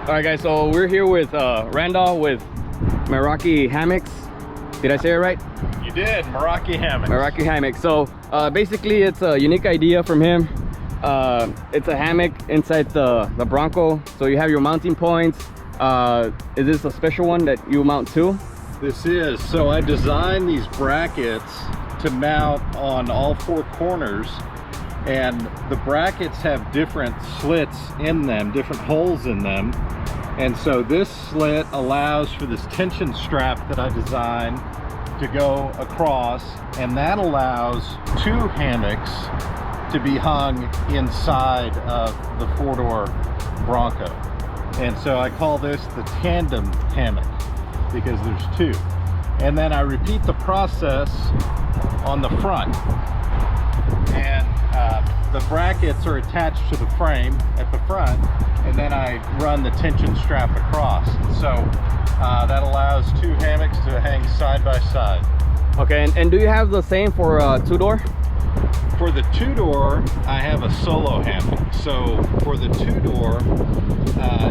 All right, guys, so we're here with Randall with Meraki Hammocks. Did I say it right? You did. Meraki Hammock. Meraki Hammock. So basically it's a unique idea from him. It's a hammock inside the Bronco, so you have your mounting points. Is this a special one that you mount to? This is. So I designed these brackets to mount on all four corners, and the brackets have different slits in them, different holes in them. And so this slit allows for this tension strap that I designed to go across, and that allows two hammocks to be hung inside of the four-door Bronco. And so I call this the tandem hammock because there's two. And then I repeat the process on the front. And the brackets are attached to the frame at the front, and then I run the tension strap across. So that allows two hammocks to hang side by side. Okay, and do you have the same for two-door? For the two-door, I have a solo hammock. So for the two-door,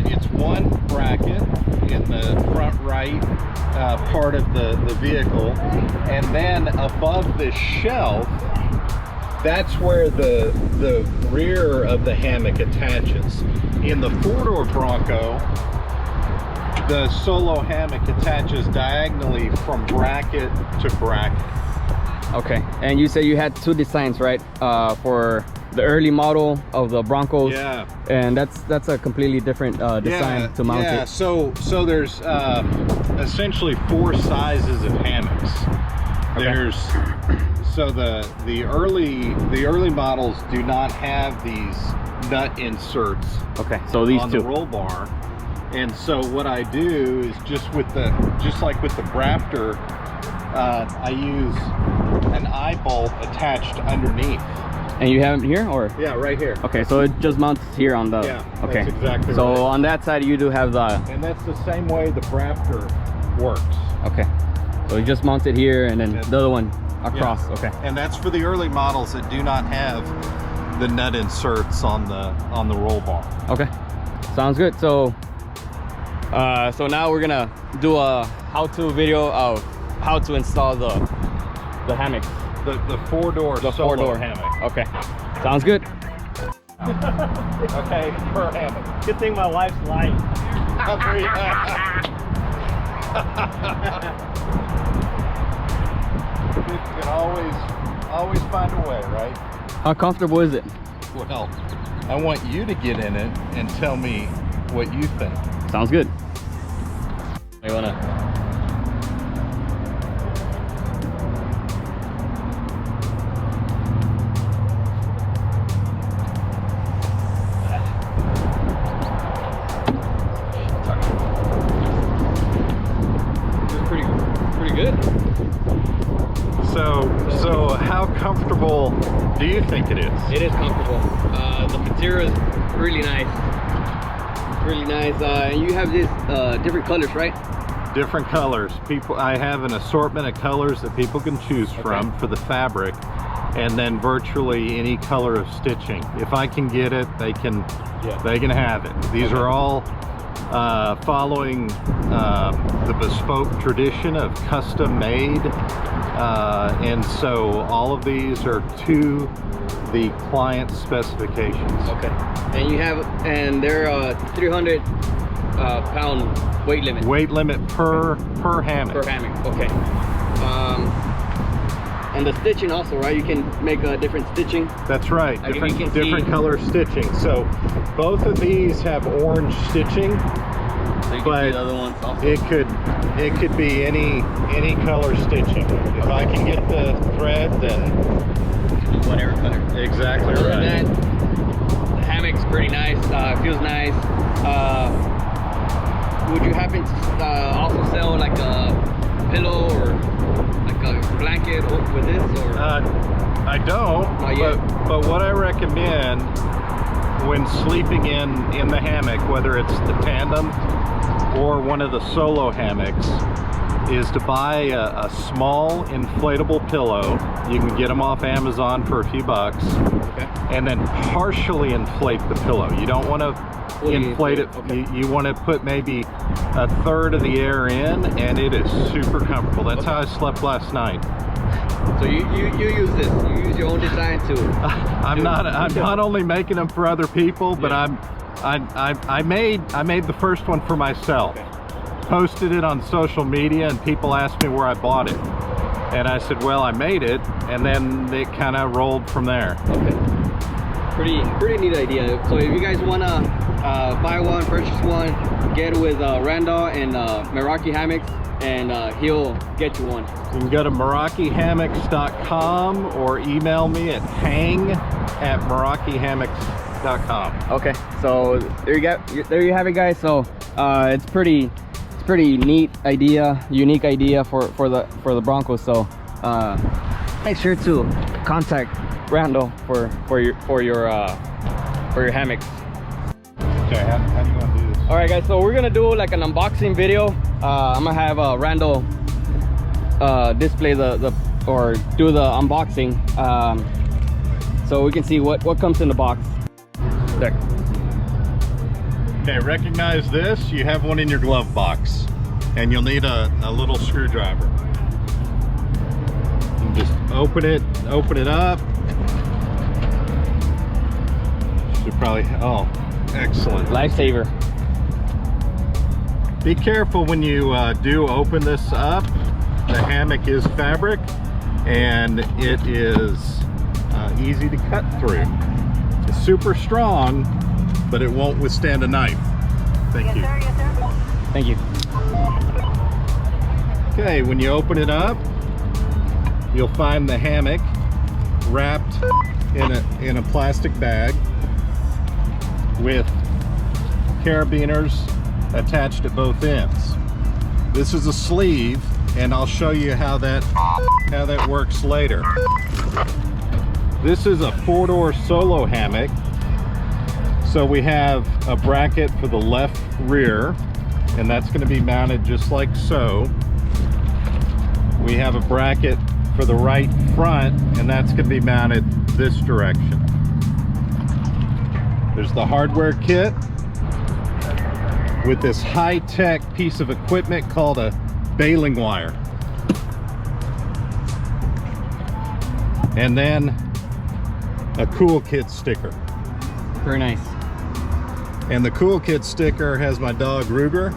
it's one bracket in the front right part of the vehicle, and then above the shelf, that's where the rear of the hammock attaches. In the four-door Bronco, the solo hammock attaches diagonally from bracket to bracket. Okay, and you say you had two designs, right? For the early model of the Broncos. Yeah. And that's a completely different design to mount it. So there's essentially four sizes of hammocks. Okay. There's so the early models do not have these nut inserts. Okay, so these on two. the roll bar. And so what I do is just like with the Raptor, I use an eye bolt attached underneath. And you have it here, or? Yeah, right here. Okay, so it just mounts here on the. Yeah, okay. that's exactly so right. on that side you do have the. And that's the same way the Raptor works. Okay, so you just mount it here, and then the other one across. Yeah. Okay. And that's for the early models that do not have the nut inserts on the roll bar. Okay, sounds good. So so now we're gonna do a how-to video of how to install the hammock. The four-door solo hammock. Okay, sounds good. Okay, per hammock. Good thing my wife's light. You can always find a way, right? How comfortable is it? Well, I want you to get in it and tell me what you think. Sounds good. You wanna? Pretty good. So how comfortable do you think it is? It is comfortable. The material is really nice. Really nice. And you have these different colors, right? Different colors. I have an assortment of colors that people can choose from for the fabric, and then virtually any color of stitching. If I can get it, they can have it. These are all following the bespoke tradition of custom made, and so all of these are to the client specifications. Okay. And you have, and they're 300 pound weight limit. Weight limit per hammock. Per hammock. Okay. And the stitching also, right? You can make a different stitching. That's right. Like Different color stitching. So both of these have orange stitching, So you can see the other ones also. it could be any color stitching. If I can get the thread, then Whatever color. exactly Other right. than that, the hammock's pretty nice. Feels nice. Would you happen to also sell like a pillow or like a blanket with this, or? I don't. Not yet. But what I recommend when sleeping in the hammock, whether it's the tandem or one of the solo hammocks, is to buy a small inflatable pillow. You can get them off Amazon for a few bucks. Okay. And then partially inflate the pillow. You don't want to inflate it. Okay. You want to put maybe a third of the air in, and it is super comfortable. That's how I slept last night. So you use this. You use your own design too. I'm not only making them for other people, but I made the first one for myself. Okay. Posted it on social media, and people asked me where I bought it, and I said, well, I made it, and then it kind of rolled from there. Okay. Pretty neat idea. So if you guys want to buy one, purchase one, get with Randall and Meraki Hammocks, and he'll get you one. You can go to merakihammocks.com or email me at hang@merakihammocks.com. Okay, so there you have it, guys. So it's pretty neat idea, unique idea for the Broncos. So make sure to contact Randall for your hammocks. Okay, how do you want to do this? All right, guys. So we're gonna do like an unboxing video. I'm gonna have Randall display or do the unboxing, so we can see what comes in the box. There. Okay, recognize this. You have one in your glove box, and you'll need a little screwdriver. You just open it up. Should probably, oh, excellent. Lifesaver. Be careful when you do open this up. The hammock is fabric, and it is easy to cut through. It's super strong, but it won't withstand a knife. Thank you. Yes, sir. Thank you. Okay, when you open it up, you'll find the hammock wrapped in a plastic bag with carabiners attached at both ends. This is a sleeve, and I'll show you how that works later. This is a 4-door solo hammock. So we have a bracket for the left rear, and that's going to be mounted just like so. We have a bracket for the right front, and that's going to be mounted this direction. There's the hardware kit with this high-tech piece of equipment called a baling wire. And then a Cool Kid sticker. Very nice. And the Cool Kid sticker has my dog Ruger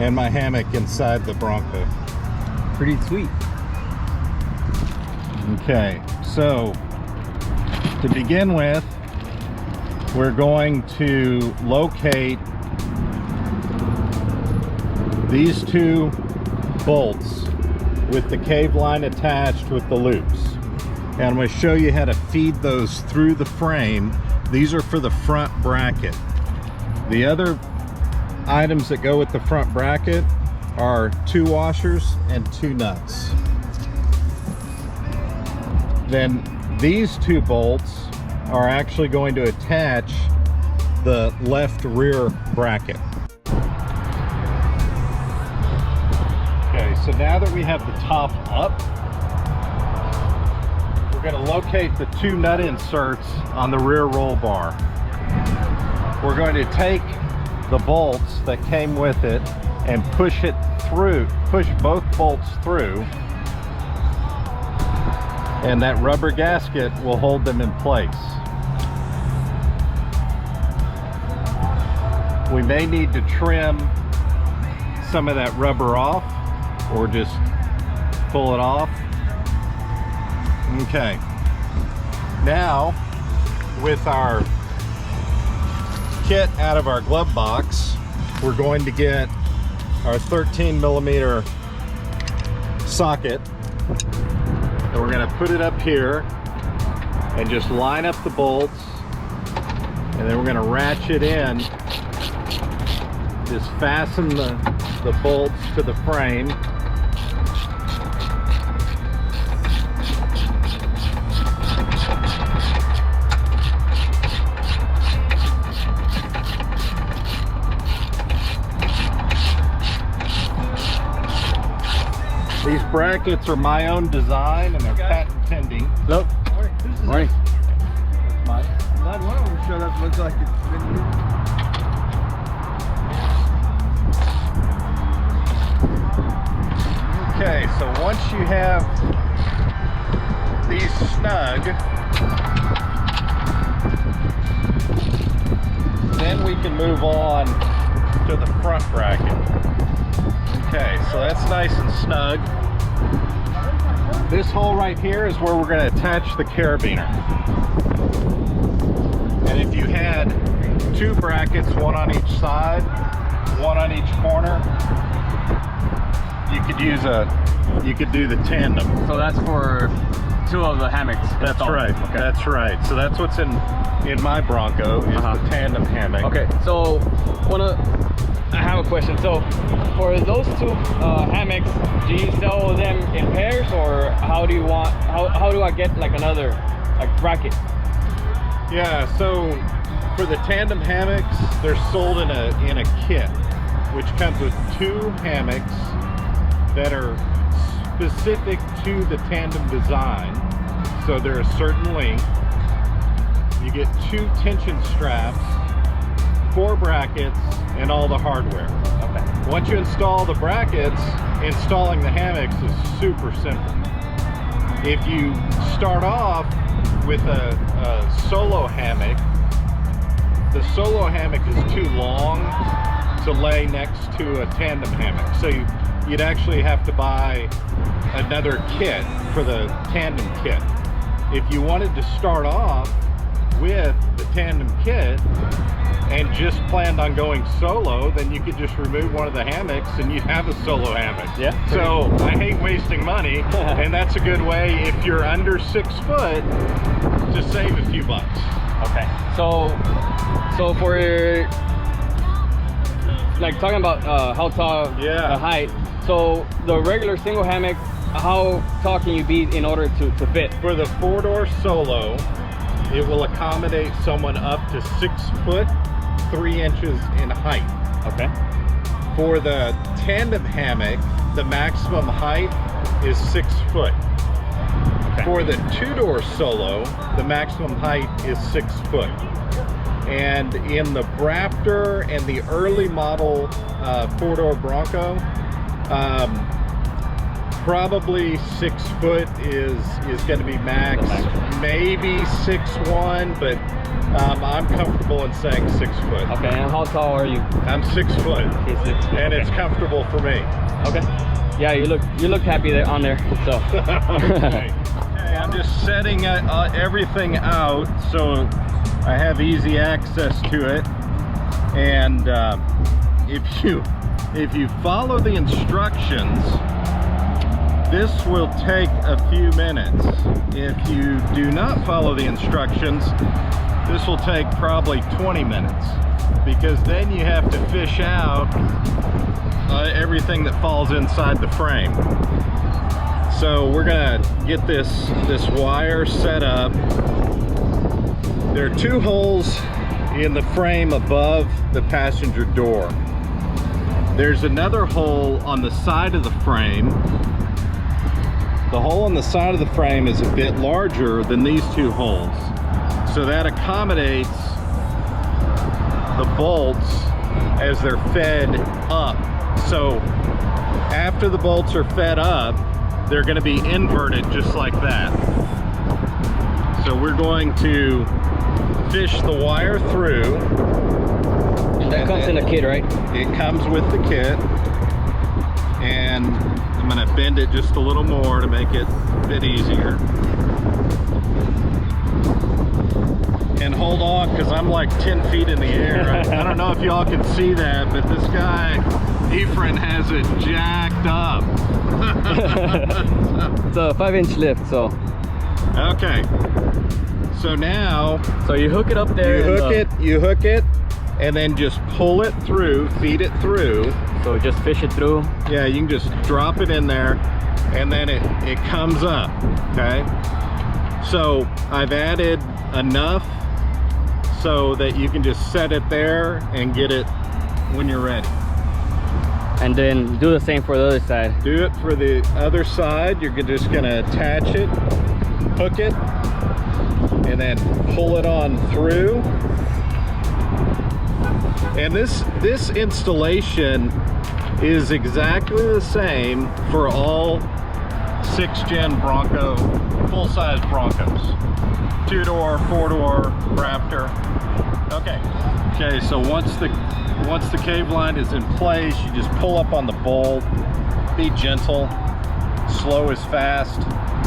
and my hammock inside the Bronco. Pretty sweet. Okay, so to begin with, we're going to locate these two bolts with the cave line attached with the loops. And I'm going to show you how to feed those through the frame. These are for the front bracket. The other items that go with the front bracket are 2 washers and 2 nuts. Then these 2 bolts are actually going to attach the left rear bracket. Okay, so now that we have the top up, we're going to locate the 2 nut inserts on the rear roll bar. We're going to take the bolts that came with it and push both bolts through, and that rubber gasket will hold them in place. We may need to trim some of that rubber off or just pull it off. Okay, now with our kit out of our glove box, we're going to get our 13mm socket, and we're going to put it up here and just line up the bolts, and then we're going to ratchet in, just fasten the bolts to the frame. These brackets are my own design and they're patent pending. Hello. Morning. Not one of them showed up. Looks like it's been used. Okay, so once you have these snug, then we can move on to the front bracket. Okay, so that's nice and snug. This hole right here is where we're going to attach the carabiner. And if you had two brackets, one on each side, one on each corner, you could do the tandem. So that's for two of the hammocks. That's right. Okay. That's right. So that's what's in my Bronco is the tandem hammock. Okay. So I have a question. So for those two hammocks, do you sell them in pairs, or how do I get like another bracket? Yeah. So for the tandem hammocks, they're sold in a kit, which comes with two hammocks that are specific to the tandem design. So they're a certain length. You get two tension straps, 4 brackets, and all the hardware. Okay. Once you install the brackets, installing the hammocks is super simple. If you start off with a solo hammock, the solo hammock is too long to lay next to a tandem hammock. So you'd actually have to buy another kit for the tandem kit. If you wanted to start off with the tandem kit and just planned on going solo, then you could just remove one of the hammocks and you'd have a solo hammock. Yeah. So I hate wasting money, and that's a good way if you're under 6 foot to save a few bucks. Okay. So for like talking about how tall the height. So the regular single hammock, how tall can you be in order to fit? For the 4-door solo, it will accommodate someone up to 6 foot 3 inches in height. Okay. For the tandem hammock, the maximum height is 6 foot. Okay. For the 2-door solo, the maximum height is 6 foot. And in the Raptor and the early model 4-door Bronco, probably 6 foot is going to be max. Maybe 6'1", but I'm comfortable in saying 6 foot. Okay, and how tall are you? I'm 6 foot, and it's comfortable for me. Okay. Yeah, you look happy there on there. So. Okay, I'm just setting everything out so I have easy access to it. And if you follow the instructions, this will take a few minutes. If you do not follow the instructions, this will take probably 20 minutes, because then you have to fish out everything that falls inside the frame. So we're gonna get this wire set up. There are 2 holes in the frame above the passenger door. There's another hole on the side of the frame. The hole on the side of the frame is a bit larger than these 2 holes. So that accommodates the bolts as they're fed up. So after the bolts are fed up, they're going to be inverted just like that. So we're going to fish the wire through. And that comes in a kit, right? It comes with the kit. And I'm going to bend it just a little more to make it a bit easier. And hold on, because I'm like 10 feet in the air. I don't know if y'all can see that, but this guy, Efren, has it jacked up. It's a 5-inch lift, so. Okay. So now. So you hook it up there. You hook it, and then just pull it through, feed it through. So just fish it through. Yeah, you can just drop it in there, and then it comes up, okay? So I've added enough so that you can just set it there and get it when you're ready. And then do the same for the other side. Do it for the other side. You're just gonna attach it, hook it, and then pull it on through. And this installation is exactly the same for all 6th gen Bronco, full-size Broncos. 2-door, 4-door, Raptor. Okay, so once the cave line is in place, you just pull up on the bolt. Be gentle, slow is fast.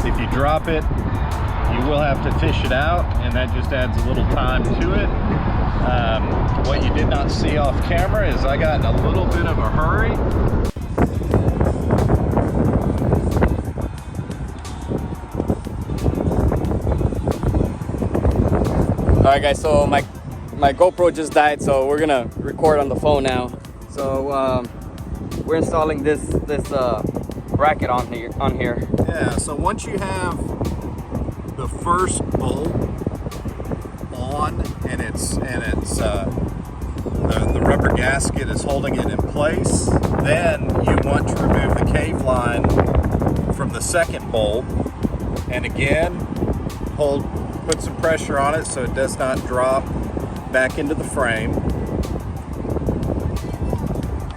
If you drop it, you will have to fish it out, and that just adds a little time to it. What you did not see off camera is I got in a little bit of a hurry. All right, guys, so my GoPro just died, so we're gonna record on the phone now. So we're installing this bracket on here. Yeah, so once you have the first bolt on and the rubber gasket is holding it in place, then you want to remove the cave line from the second bolt, and again put some pressure on it so it does not drop back into the frame.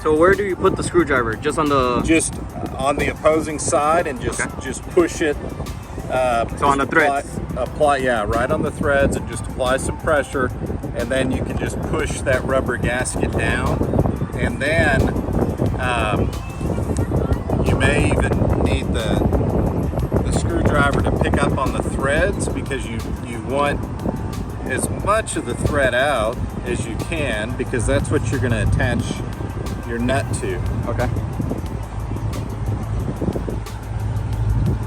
So where do you put the screwdriver? Just on the opposing side, and just push it. So on the threads? Apply, yeah, right on the threads, and just apply some pressure, and then you can just push that rubber gasket down, and then you may even need the screwdriver to pick up on the threads, because you want as much of the thread out as you can, because that's what you're going to attach your nut to. Okay.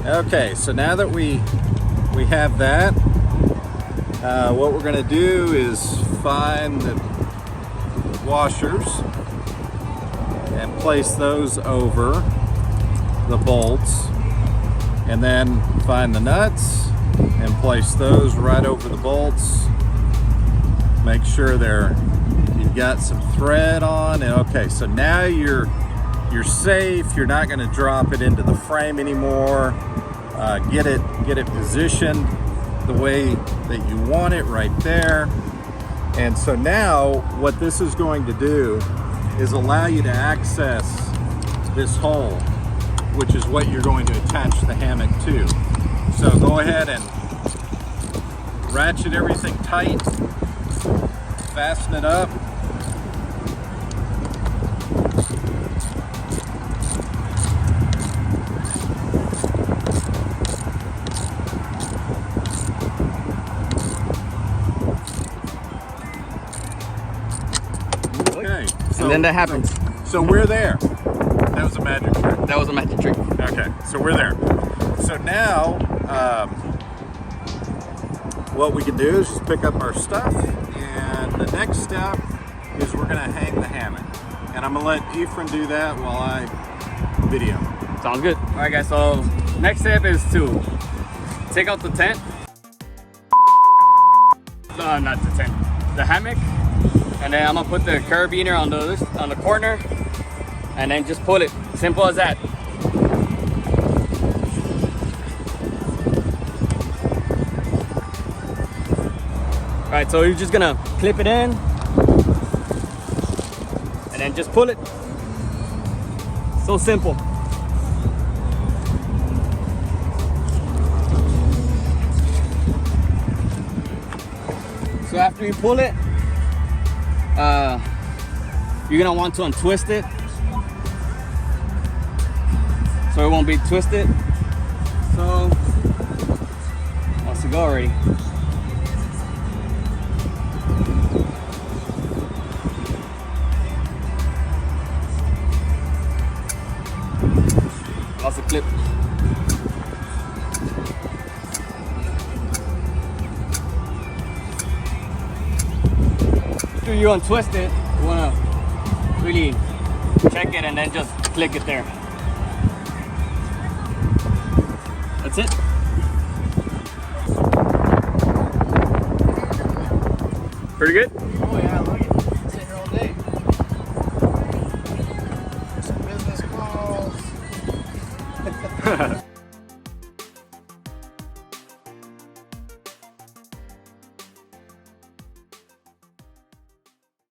Okay, so now that we have that, what we're going to do is find the washers and place those over the bolts, and then find the nuts and place those right over the bolts. Make sure you've got some thread on. And okay, so now you're safe. You're not going to drop it into the frame anymore. Get it positioned the way that you want it, right there. And so now what this is going to do is allow you to access this hole, which is what you're going to attach the hammock to. So go ahead and ratchet everything tight, fasten it up. Okay, so, and then that happens. So we're there. That was a magic trick. That was a magic trick. Okay, so we're there. So now, what we can do is just pick up our stuff, and the next step is we're gonna hang the hammock. And I'm gonna let Ephraim do that while I video. Sounds good. All right, guys, so next step is to take out the tent. Not the tent, the hammock. And then I'm gonna put the carabiner on the corner, and then just pull it. Simple as that. All right, so you're just gonna clip it in, and then just pull it. So simple. So after you pull it, you're gonna want to untwist it so it won't be twisted. So wants to go already. Lost the clip. After you untwist it, you wanna really check it and then just click it there. That's it. Pretty good?